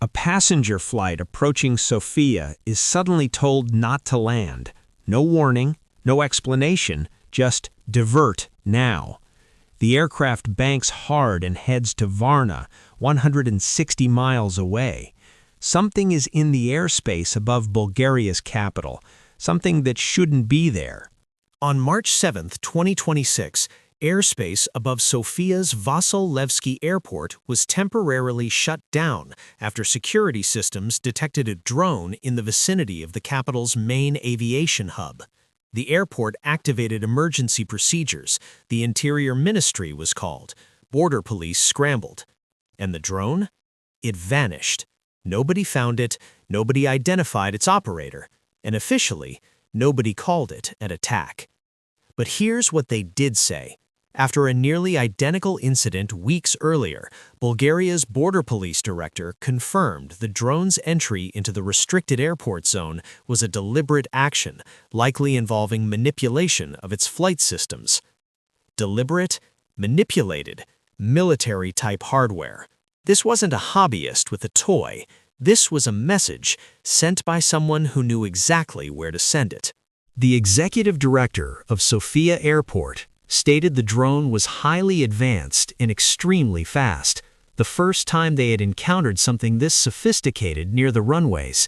A passenger flight approaching Sofia is suddenly told not to land. No warning, no explanation, just divert now. The aircraft banks hard and heads to Varna, 160 miles away. Something is in the airspace above Bulgaria's capital, something that shouldn't be there. On March 7, 2026, airspace above Sofia's Vasile Airport was temporarily shut down after security systems detected a drone in the vicinity of the capital's main aviation hub. The airport activated emergency procedures. The Interior Ministry was called. Border police scrambled. And the drone? It vanished. Nobody found it, nobody identified its operator, and officially, nobody called it an attack. But here's what they did say. After a nearly identical incident weeks earlier, Bulgaria's border police director confirmed the drone's entry into the restricted airport zone was a deliberate action, likely involving manipulation of its flight systems. Deliberate, manipulated, military-type hardware. This wasn't a hobbyist with a toy. This was a message sent by someone who knew exactly where to send it. The executive director of Sofia Airport stated the drone was highly advanced and extremely fast, the first time they had encountered something this sophisticated near the runways.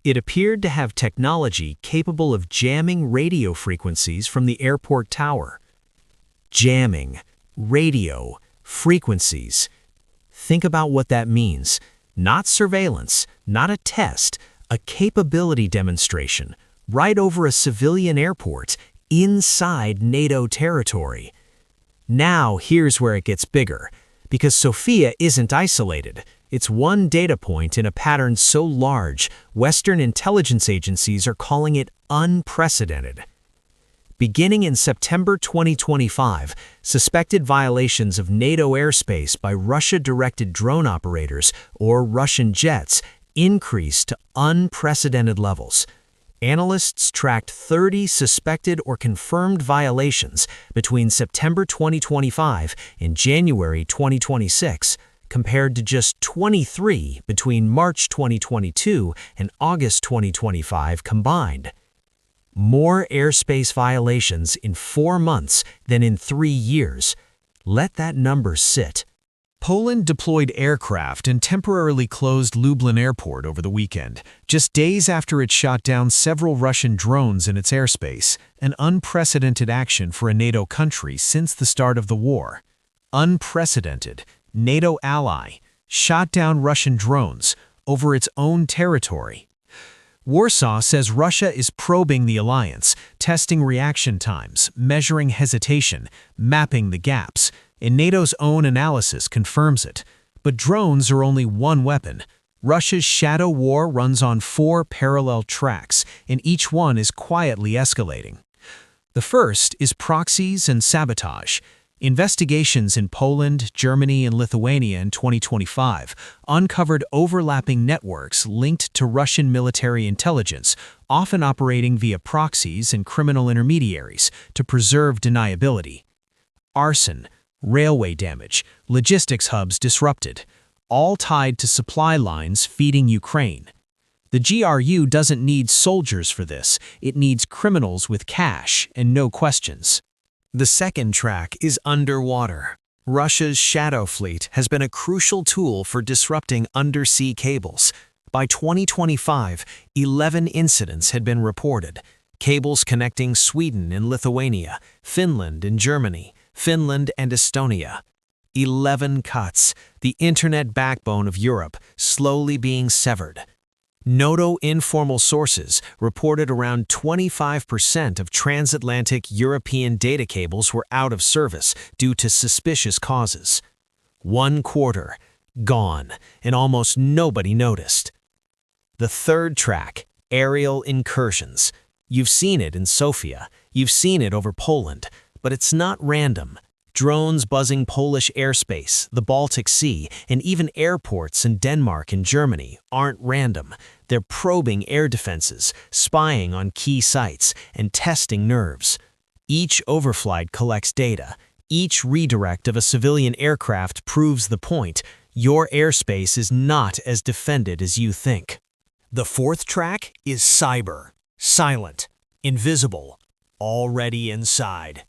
It appeared to have technology capable of jamming radio frequencies from the airport tower. Jamming, radio, frequencies. Think about what that means. Not surveillance, not a test, a capability demonstration, right over a civilian airport, inside NATO territory. Now here's where it gets bigger, because Sofia isn't isolated. It's one data point in a pattern so large, Western intelligence agencies are calling it unprecedented. Beginning in September 2025, suspected violations of NATO airspace by Russia-directed drone operators or Russian jets increased to unprecedented levels. Analysts tracked 30 suspected or confirmed violations between September 2025 and January 2026, compared to just 23 between March 2022 and August 2025 combined. More airspace violations in 4 months than in 3 years. Let that number sit. Poland deployed aircraft and temporarily closed Lublin Airport over the weekend, just days after it shot down several Russian drones in its airspace, an unprecedented action for a NATO country since the start of the war. Unprecedented. NATO ally shot down Russian drones over its own territory. Warsaw says Russia is probing the alliance, testing reaction times, measuring hesitation, mapping the gaps, and NATO's own analysis confirms it. But drones are only one weapon. Russia's shadow war runs on 4 parallel tracks, and each one is quietly escalating. The first is proxies and sabotage. Investigations in Poland, Germany, and Lithuania in 2025 uncovered overlapping networks linked to Russian military intelligence, often operating via proxies and criminal intermediaries to preserve deniability. Arson, railway damage, logistics hubs disrupted, all tied to supply lines feeding Ukraine. The GRU doesn't need soldiers for this, it needs criminals with cash and no questions. The second track is underwater. Russia's shadow fleet has been a crucial tool for disrupting undersea cables. By 2025, 11 incidents had been reported. Cables connecting Sweden and Lithuania, Finland and Germany, Finland and Estonia. 11 cuts, the internet backbone of Europe, slowly being severed. NATO informal sources reported around 25% of transatlantic European data cables were out of service due to suspicious causes. 1/4 gone, and almost nobody noticed. The third track, aerial incursions. You've seen it in Sofia, you've seen it over Poland, but it's not random. Drones buzzing Polish airspace, the Baltic Sea, and even airports in Denmark and Germany aren't random. They're probing air defenses, spying on key sites, and testing nerves. Each overflight collects data. Each redirect of a civilian aircraft proves the point. Your airspace is not as defended as you think. The fourth track is cyber, silent, invisible, already inside.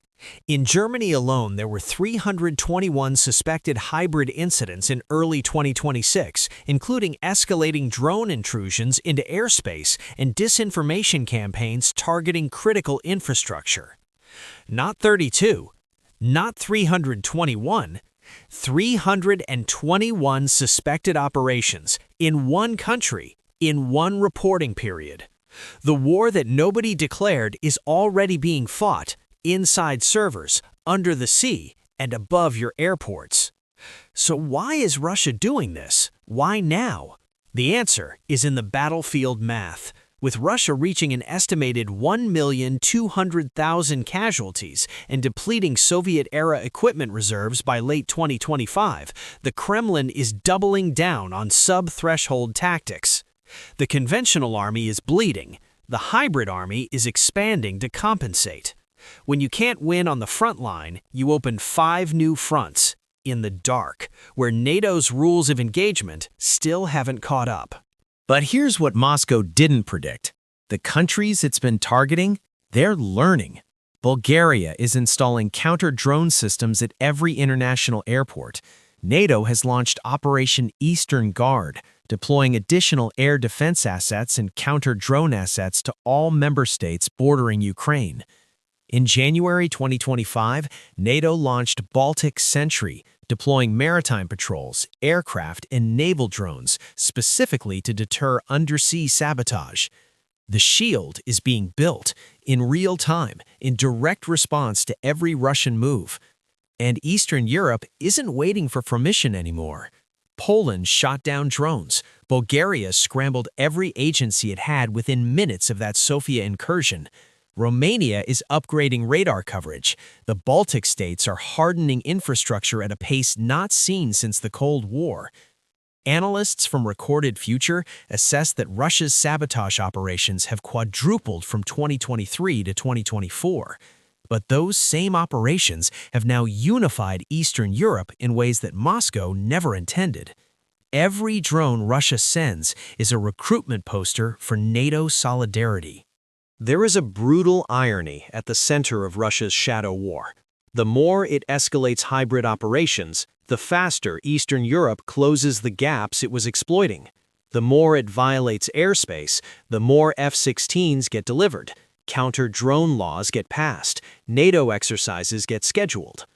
In Germany alone, there were 321 suspected hybrid incidents in early 2026, including escalating drone intrusions into airspace and disinformation campaigns targeting critical infrastructure. Not 32, not 321, 321 suspected operations in one country, in one reporting period. The war that nobody declared is already being fought inside servers, under the sea, and above your airports. So why is Russia doing this? Why now? The answer is in the battlefield math. With Russia reaching an estimated 1,200,000 casualties and depleting Soviet-era equipment reserves by late 2025, the Kremlin is doubling down on sub-threshold tactics. The conventional army is bleeding. The hybrid army is expanding to compensate. When you can't win on the front line, you open 5 new fronts, in the dark, where NATO's rules of engagement still haven't caught up. But here's what Moscow didn't predict. The countries it's been targeting, they're learning. Bulgaria is installing counter-drone systems at every international airport. NATO has launched Operation Eastern Guard, deploying additional air defense assets and counter-drone assets to all member states bordering Ukraine. In January 2025, NATO launched Baltic Sentry, deploying maritime patrols, aircraft, and naval drones specifically to deter undersea sabotage. The shield is being built in real time, in direct response to every Russian move. And Eastern Europe isn't waiting for permission anymore. Poland shot down drones. Bulgaria scrambled every agency it had within minutes of that Sofia incursion. Romania is upgrading radar coverage. The Baltic states are hardening infrastructure at a pace not seen since the Cold War. Analysts from Recorded Future assess that Russia's sabotage operations have quadrupled from 2023 to 2024. But those same operations have now unified Eastern Europe in ways that Moscow never intended. Every drone Russia sends is a recruitment poster for NATO solidarity. There is a brutal irony at the center of Russia's shadow war. The more it escalates hybrid operations, the faster Eastern Europe closes the gaps it was exploiting. The more it violates airspace, the more F-16s get delivered, counter-drone laws get passed, NATO exercises get scheduled.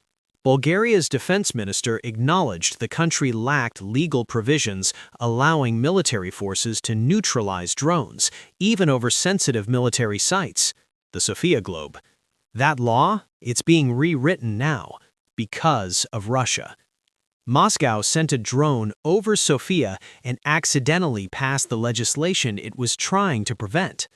Bulgaria's defense minister acknowledged the country lacked legal provisions allowing military forces to neutralize drones, even over sensitive military sites, the Sofia Globe. That law, it's being rewritten now, because of Russia. Moscow sent a drone over Sofia and accidentally passed the legislation it was trying to prevent.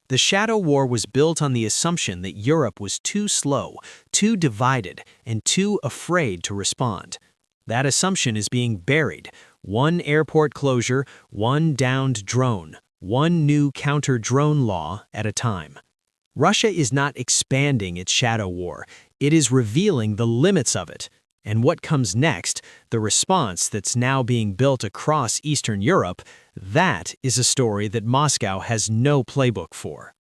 The shadow war was built on the assumption that Europe was too slow, too divided, and too afraid to respond. That assumption is being buried. One airport closure, one downed drone, one new counter-drone law at a time. Russia is not expanding its shadow war. It is revealing the limits of it. And what comes next, the response that's now being built across Eastern Europe, that is a story that Moscow has no playbook for.